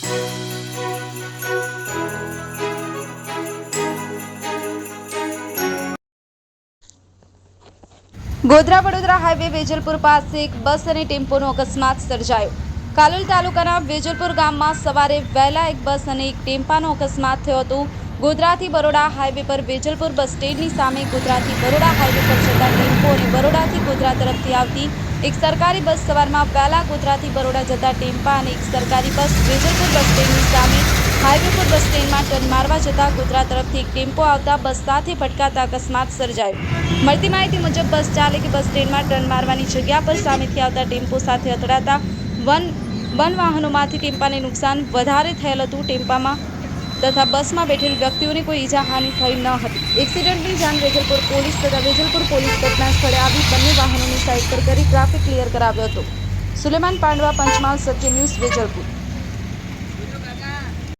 Godhra Vadodara highway Vejalpur પાસે એક બસ અને ટેમ્પોનો અકસ્માત સર્જાયો। કાલોલ તાલુકાના વેજલપુર ગામમાં સવારે વહેલા એક બસ અને એક ટેમ્પાનો અકસ્માત થયો હતો। ગોધરાથી બરોડા હાઈવે પર વેજલપુર બસ સ્ટેન્ડની સામે ગોધરાથી બરોડા હાઈવે પર જતા ટેમ્પો અને બરોડાથી ગોધરા તરફથી આવતી એક સરકારી બસ સવારમાં વહેલા ગોધરાથી બરોડા જતા ટેમ્પા અને એક સરકારી બસ વેજલપુર બસ સ્ટેન્ડની સામે હાઈવે પર બસ સ્ટેન્ડમાં ટર્ન મારવા જતા ગોધરા તરફથી એક ટેમ્પો આવતા બસ સાથે ભટકાતા અકસ્માત સર્જાયો। મળતી માહિતી મુજબ બસ ચાલકે બસ સ્ટેન્ડમાં ટર્ન મારવાની જગ્યા પર સામેથી આવતા ટેમ્પો સાથે અથડાતા વન વાહનોમાંથી ટેમ્પાને નુકસાન વધારે થયેલ હતું। ટેમ્પામાં તથા બસમાં બેઠેલ વ્યક્તિઓને કોઈ ઈજાહાની થઈ ન હતી। એક્સિડન્ટની જાણ વેજલપુર પોલીસ તથા વેજલપુર પોલીસ ઘટના સ્થળે આવી બંને વાહનોને સાઈડ પર કરી ટ્રાફિક ક્લિયર કરાવ્યો હતો। સુલેમાન પાંડવા, પંચમહાલ, સત્ય ન્યૂઝ, વેજલપુર।